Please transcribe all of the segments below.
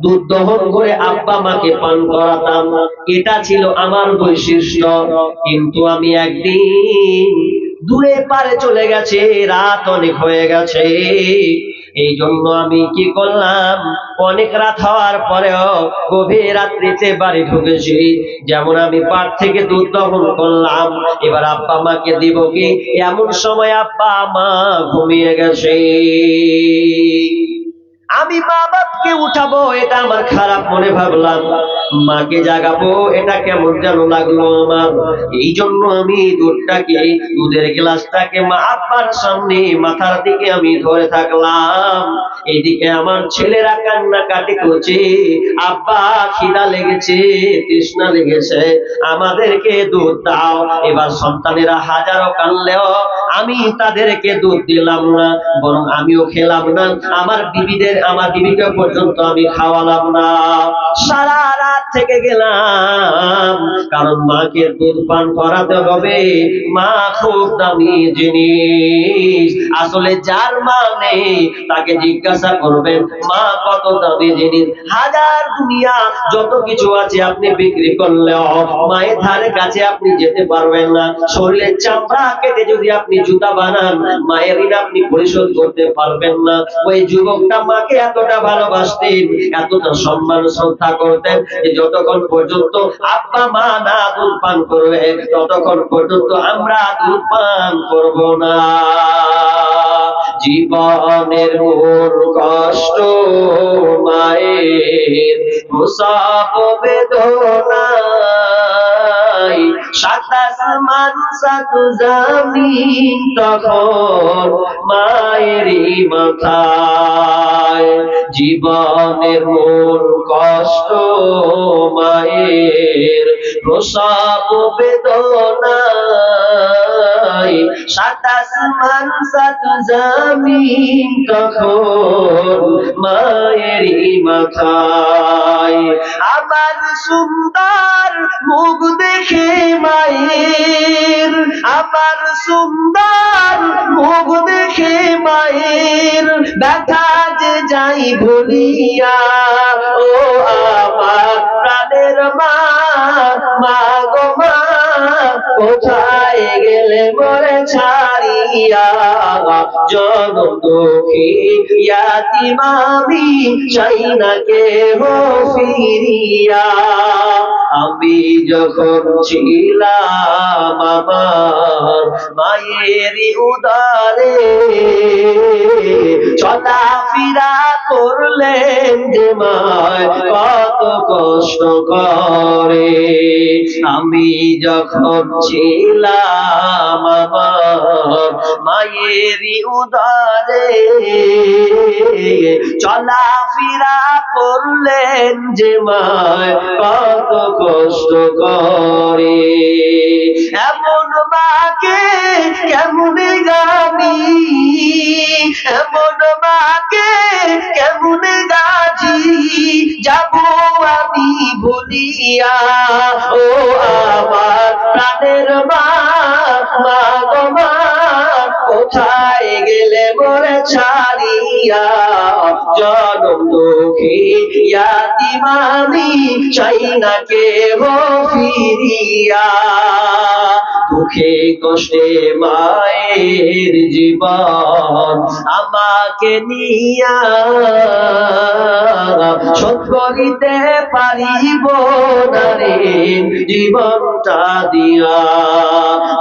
দুধ দহন করে আব্বা মাকে পান করাতাম, এটা ছিল আমার বৈশিষ্ট্য। কিন্তু আমি একদিন দূরে পারে চলে গেছে, রাত অনেক হয়ে গেছে, এই জন্য আমি কি করলাম, অনেক রাত হওয়ার পরেও গভীর রাত্রিতে বাড়ি ঢুকেছি। যেমন আমি পাট থেকে দুধ দহন করলাম, এবার আব্বা মাকে দিব কি, এমন সময় আব্বা মা ঘুমিয়ে গেছে। আমি মা বাপকে উঠাবো, এটা আমার খারাপ মনে ভাবলাম, মাকে জাগাবো, এটা কেমন যেন লাগলো আমার। এই জন্য আমি দুধের গ্লাসটাকে মা আব্বার সামনে মাথার দিকে আমি ধরে থাকলাম। এদিকে আমার ছেলেরা কান্নাকাটি করছে, আব্বা খিদা লেগেছে, তৃষ্ণা লেগেছে, আমাদেরকে দুধ দাও। এবার সন্তানেরা হাজারো কানলেও আমি তাদেরকে দুধ দিলাম না, বরং আমিও খেলাম না, আমার বিবিকে পর্যন্ত আমি খাওয়ালাম না। সারা রাত থেকে গেলাম, কারণ মাকে দুধ পান করাতে হবে। মা খুব দামি জিনিস, আসলে যার মা নেই তাকে জিজ্ঞাসা করবেন মা কত দামি জিনিস। হাজার দুনিয়া যত কিছু আছে আপনি বিক্রি করলেও মায়ের ধারে কাছে আপনি যেতে পারবেন না। শরীরের চামড়া কেটে যদি আপনি জুতা বানান, মায়ের ঋণ আপনি পরিশোধ করতে পারবেন না। ওই যুবকটা মাকে এতটা ভালোবাসতেন, এতটা সম্মান শ্রদ্ধা করতেন, যে যতক্ষণ পর্যন্ত আব্বা মা না দুধ পান করবে ততক্ষণ পর্যন্ত আমরা দুধ পান করব না। জীবনের মূল কষ্ট মায়ের, প্রসব বেদনায়, সাত আসমান সাত জমিন তখন মায়েরই মাথায়। জীবনের মূল কষ্ট মায়ের, প্রসব বেদনায়, সাত আসমান সাত জমিন তখন মায়েরই মাথায়। আমার সুন্দর মুখ দেখে মায়ের, আমার সুন্দর মুখ দেখে মায়ের, ব্যথা যে যাই ভুলিয়া। ও আমার প্রাণের মা, মা গো মা, কোথায় গেলে মরে ছাড়িয়া। জনম দুঃখী ইয়াতীম আমি, চাই না কেহ ফিরিয়া। আমি যখন ছিলাম আমার মায়েরই উদারে, চলাফেরা করলেন যে মায় কত কষ্ট করে। আমি যখন ছিলাম আমার মায়েরই উদারে, চলাফেরা করলেন যে মায় কত কষ্ট করে। এমন মাকে কেমনে গামি, এমন মাকে কেমনে গাজি, যাব আমি ভুলিয়া। ও আমার প্রাণের মা, মা গো মা, কোথায় গেলে মরে ছাড়িয়া। জনম দুঃখী ইয়াতীম আমি, চাই না কেহ ফিরিয়া। দুঃখে কষ্টে মায়ের জীবন আমাকে নিয়া, শোধ করিতে পারিব না রে জীবনটা দিয়া।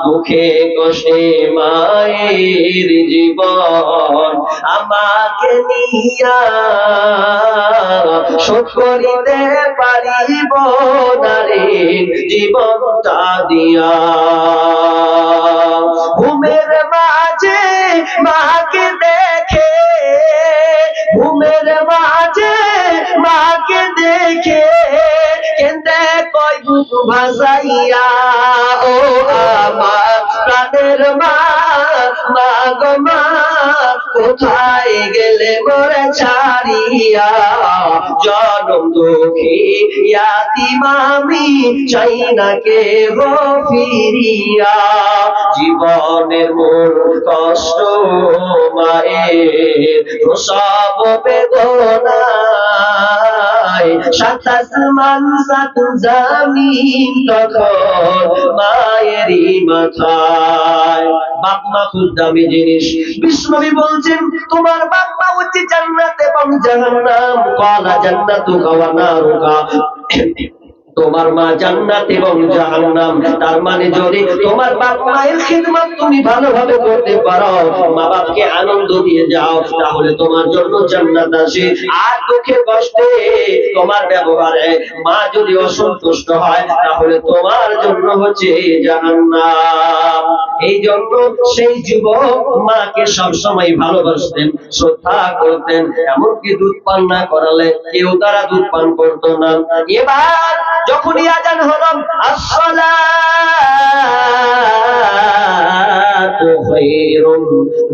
দুঃখে কষ্টে মায়ের জীবন আমাকে নিয়া, শোধ করিতে পারিব না রে জীবনটা দিয়া। ঘুমের মাঝে মাকে দেখে, ঘুমের মাঝে মাকে দেখে, কেন্দে কয় বুক ভাসাইয়া। ও আমার প্রাণের মা, মা গো মা, কোথায় কোথায় গেলে মোরে ছাড়িয়া, জনম দুঃখী ইয়াতিম আমি, চাই না কেহ ফিরিয়া। জীবনের মূল কষ্ট মায়ের প্রসব বেদনায়, সাত আসমান সাত জমিন তখন মায়েরই মাথায়। বাপ মা খুব দামি জিনিস। বিষ্ণুবি বলছেন তোমার বাপ মা হচ্ছে জান্নাত এবং জাহান্নাম। কালা জান্নাতুকা ওয়া নারুকা, তোমার মা জান্নাত এবং জাহান্নাম। তার মানে যদি তোমার বাপ মায়ের খিদমত তুমি ভালোভাবে করতে পারো, মা বাপকে আনন্দ দিয়ে যাও, তাহলে তোমার জন্য জান্নাত আছে। আর দুঃখে কষ্টে তোমার ব্যবহারে মা যদি অসন্তুষ্ট হয়, তাহলে তোমার জন্য হচ্ছে জাহান্নাম। এই জন্য সেই যুবক মাকে সবসময় ভালোবাসতেন, শ্রদ্ধা করতেন, এমনকি দুধ পান না করালে কেউ তারা দুধ পান করতো না। এবার যখনই আজান হলো, আসসালাতু খায়রুম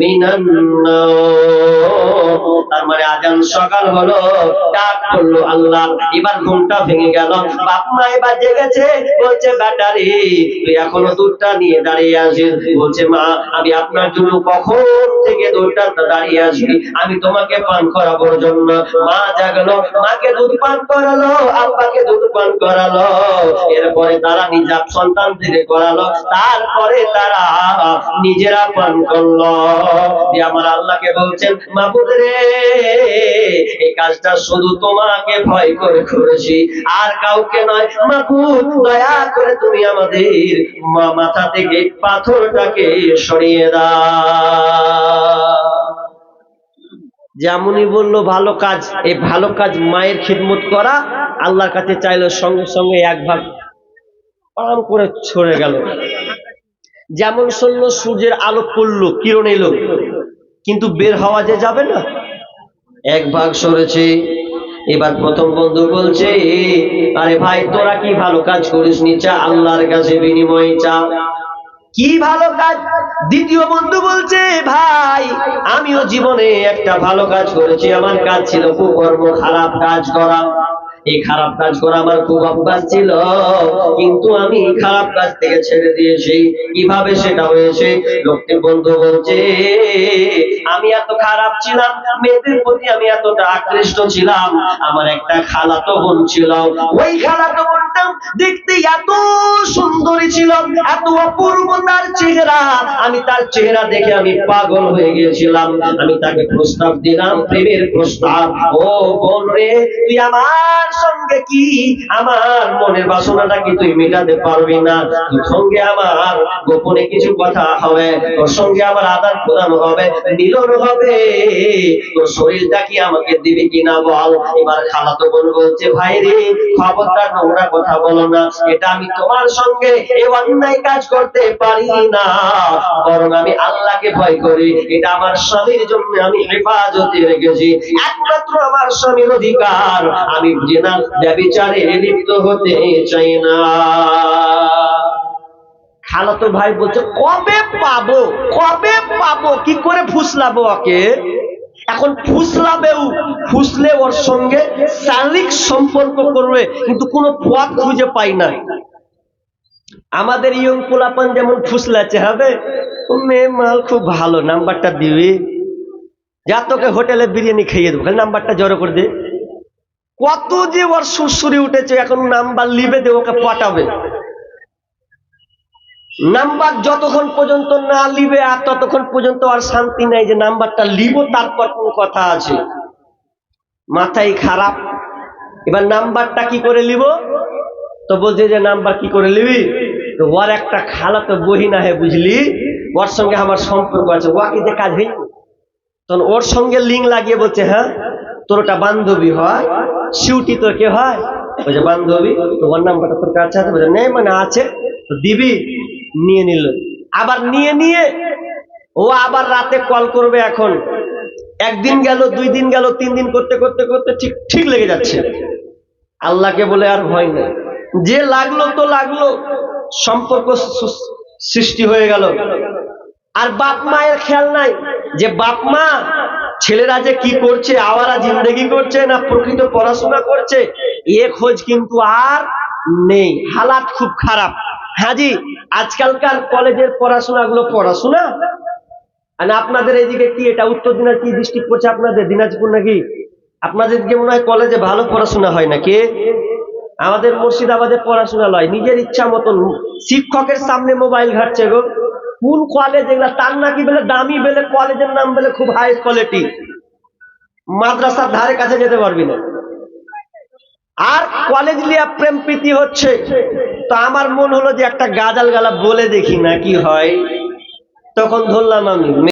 মিনান নাওম, তার মানে আজান সকাল হলো, ডাক করলো আল্লাহ। এবার ঘুমটা ভেঙে গেল। বাপ মা এবার জেগেছে, বলছে বেটা রে তুই এখনো দুধটা নিয়ে দাঁড়িয়ে আছিস। বলছে মা আমি আপনার জন্য কখন থেকে দুধটা দাঁড়িয়ে আছি, আমি তোমাকে পান করাবোর জন্য। মা জাগলো, মাকে দুধ পান করালো, আব্বাকে দুধ পান করালো, এরপরে তারা নিজের সন্তান থেকে করালো, তারপরে তারা নিজেরা পান করলো। আমার আল্লাহকে বলছেন মাবুদ রে, এই কাজটা শুধু তোমাকে ভয় করে করেছি, আর কাউকে নয়। মাবুদ দয়া করে তুমি আমাদের মাথা থেকে পাথরটাকে সরিয়ে দাও। যেমনই বললো ভালো কাজ, এই ভালো কাজ মায়ের খিদমত করা, আল্লাহর কাছে চাইলো, সঙ্গে সঙ্গে এক ভাগ পাম করে ছড়ে গেল। যেমন শুনলো সূর্যের আলো পড়লো, কিরণ এলো, কিন্তু বের হওয়া যে যাবে না, এক ভাগ সরেছে। এবার প্রথম বন্ধু বলছে আরে ভাই তোরা কি ভালো কাজ করিস নি, চা আল্লাহর কাছে বিনিময় চা। কি ভালো কাজ? দ্বিতীয় বন্ধু বলছে ভাই আমিও জীবনে একটা ভালো কাজ করেছি, আমার কাজ ছিল কুকর্ম, খারাপ কাজ করা। এই খারাপ কাজ করা আমার খুব অভ্যাস ছিল, কিন্তু আমি খারাপ কাজ থেকে ছেড়ে দিয়েছি। কিভাবে সেটা হয়েছে? লোকটি বন্ধু বলছে আমি এত খারাপ ছিলাম, মেয়েদের প্রতি আমি এতটা আকৃষ্ট ছিলাম। আমার একটা খালাতো বোন ছিল, ওই খালাতো বোনটা দেখতে এত সুন্দরী ছিল, এত অপূর্ব তার চেহারা, আমি তার চেহারা দেখে আমি পাগল হয়ে গিয়েছিলাম। আমি তাকে প্রস্তাব দিলাম, প্রেমের প্রস্তাব। ও বোন রে, তুই আমার সঙ্গে কি আমার মনের বাসনাটা কি তুই মেটাতে পারবি না? তোর সঙ্গে আমার গোপনে কিছু কথা হবে, তোর সঙ্গে আমার আদান প্রদান হবে, মিলন হবে, তোর শরীরটা কি আমাকে দিবি কিনা বল। এবার খালাতো বোন বলছে ভাই রে খবরদার নোংরা কথা বলো না, এটা আমি তোমার সঙ্গে এই অন্যায় কাজ করতে পারি না, বরং আমি আল্লাহকে ভয় করি। এটা আমার স্বামীর জন্য আমি হেফাজতে রেখেছি, একমাত্র আমার স্বামীর অধিকার, আমি জেনা ব্যভিচারে লিপ্ত হতে চাই না। খালাতো ভাই বলছে কবে পাবো, কবে পাবো, কি করে ফুসলাবো ওকে? এখন ফুসলাবেও, ফুসলে ওর সঙ্গে শারীরিক সম্পর্ক করবে, কিন্তু কোনো পথ খুঁজে পাই না। আমাদের ইয়ং পোলাপান যেমন ফুসলাচ্ছে, হবে মেয়ে মাল খুব ভালো, নাম্বারটা দিবি, যা তোকে হোটেলে বিরিয়ানি খাইয়ে দেবো, নাম্বারটা জড়ো করে দে। কত যে ওর সুরসুরি উঠেছে, এখন নাম্বার লিবে দে, ওকে পটাবে। নাম্বার যতক্ষণ পর্যন্ত না লিবে আর ততক্ষণ পর্যন্ত আর শান্তি নাই, যে নাম্বারটা লিব তারপর কোন কথা আছে। মাথায় খারাপ। এবার নাম্বারটা কি করে লিব? তো বলছে যে নাম্বার কি করে লিবি? তো ওর একটা খালাতো বহিনা হে, বুঝলি, ওর সঙ্গে আমার সম্পর্ক আছে, ওকে যে কাজ হয়নি। তখন ওর সঙ্গে লিঙ্ক লাগিয়ে বলছে হ্যাঁ তোর ওটা বান্ধবী হয়, সিউটি তোর কে হয়? বলছে বান্ধবী। তো ওর নাম্বারটা তোর কাছে আছে? বলছে নেই, মানে আছে। তো দিবি? নিয়ে নিল। আবার নিয়ে ও আবার রাতে কল করবে। এখন একদিন গেল, 2 দিন গেল, 3 দিন করতে করতে করতে ঠিক লেগে যাচ্ছে। আল্লাহকে বলে আর ভয় নেই, যে লাগলো তো লাগলো, সম্পর্ক সৃষ্টি হয়ে গেল। আর বাপ মায়ের খেয়াল নাই, যে বাপ মা ছেলেরা যে কি করছে, আওয়ারা জিন্দেগি করছে না প্রকৃত পড়াশোনা করছে, এ খোঁজ কিন্তু আর নেই। হালাত খুব খারাপ। হাজি, আজকালকার কলেজের পড়াশোনাগুলো পড়াশোনা, আর আপনাদের এইদিকে কি এটা উত্তর দিনাজপুর কি ডিস্ট্রিক্ট পড়ছে আপনাদের, দিনাজপুর নাকি? আপনাদেরকে মনে হয় কলেজে ভালো পড়াশোনা হয় নাকি? আমাদের মুর্শিদাবাদে পড়াশোনা লয়, নিজের ইচ্ছা মতন শিক্ষকের সামনে মোবাইল ঘাটছে গো। কোন কলেজ এগুলা? তার নাকি বলে দামি, বলে কলেজের নাম বলে খুব হাই কোয়ালিটি, মাদ্রাসার ধারে কাছে যেতে পারবি না। আর কলেজ লিয়া প্রেম প্রীতি হচ্ছে। তো আমার মন হলো যে একটা গাজাল গালা বলে দেখি না কি হয়। তখন ধরলাম আমি